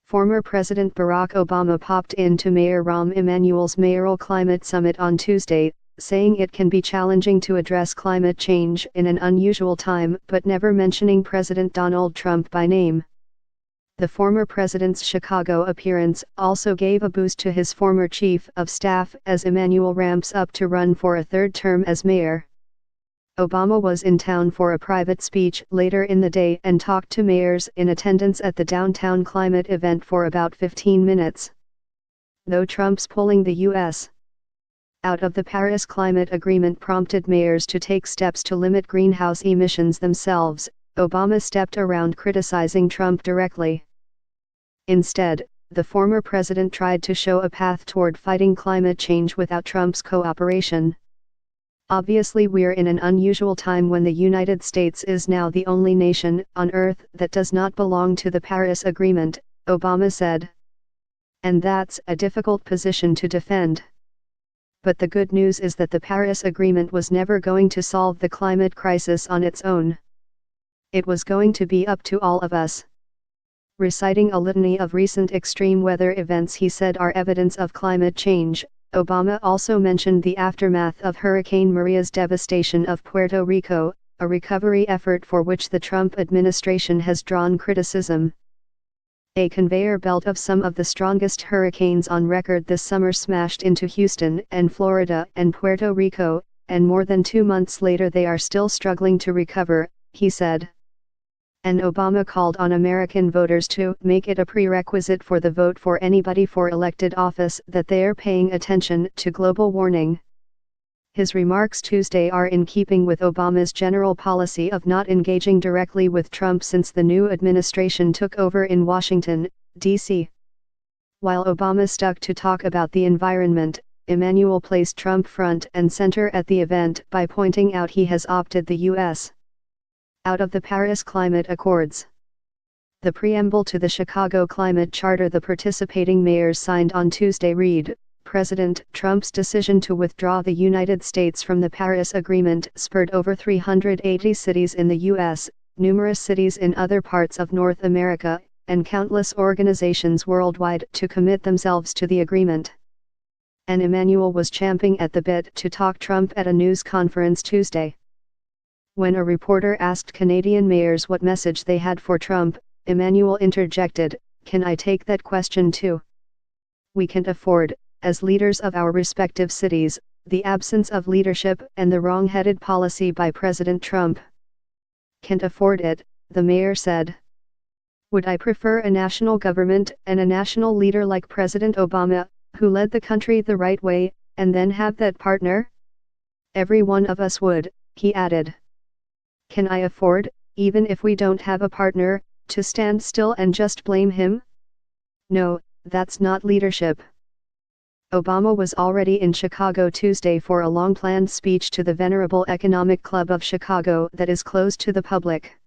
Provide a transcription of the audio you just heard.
Former President Barack Obama popped into Mayor Rahm Emanuel's mayoral climate summit on Tuesday, saying it can be challenging to address climate change in an unusual time but never mentioning President Donald Trump by name. The former president's Chicago appearance also gave a boost to his former chief of staff as Emanuel ramps up to run for a third term as mayor. Obama was in town for a private speech later in the day and talked to mayors in attendance at the downtown climate event for about 15 minutes. Though Trump's pulling the U.S. out of the Paris Climate Agreement prompted mayors to take steps to limit greenhouse emissions themselves, Obama stepped around criticizing Trump directly. Instead, the former president tried to show a path toward fighting climate change without Trump's cooperation. Obviously, we're in an unusual time when the United States is now the only nation on Earth that does not belong to the Paris Agreement, Obama said. And that's a difficult position to defend. But the good news is that the Paris Agreement was never going to solve the climate crisis on its own. It was going to be up to all of us. Reciting a litany of recent extreme weather events he said are evidence of climate change, Obama also mentioned the aftermath of Hurricane Maria's devastation of Puerto Rico, a recovery effort for which the Trump administration has drawn criticism. A conveyor belt of some of the strongest hurricanes on record this summer smashed into Houston and Florida and Puerto Rico, and more than 2 months later they are still struggling to recover, he said. And Obama called on American voters to make it a prerequisite for the vote for anybody for elected office that they're paying attention to global warming. His remarks Tuesday are in keeping with Obama's general policy of not engaging directly with Trump since the new administration took over in Washington, D.C. While Obama stuck to talk about the environment, Emanuel placed Trump front and center at the event by pointing out he has opted the U.S. out of the Paris Climate Accords. The preamble to the Chicago Climate Charter the participating mayors signed on Tuesday read, President Trump's decision to withdraw the United States from the Paris Agreement spurred over 380 cities in the U.S., numerous cities in other parts of North America, and countless organizations worldwide to commit themselves to the agreement. And Emanuel was champing at the bit to talk Trump at a news conference Tuesday. When a reporter asked Canadian mayors what message they had for Trump, Emanuel interjected, "Can I take that question too? We can't afford, as leaders of our respective cities, the absence of leadership and the wrong-headed policy by President Trump. Can't afford it," the mayor said. "Would I prefer a national government and a national leader like President Obama, who led the country the right way, and then have that partner? Every one of us would," he added. "Can I afford, even if we don't have a partner, to stand still and just blame him? No, that's not leadership." Obama was already in Chicago Tuesday for a long-planned speech to the Venerable Economic Club of Chicago that is closed to the public.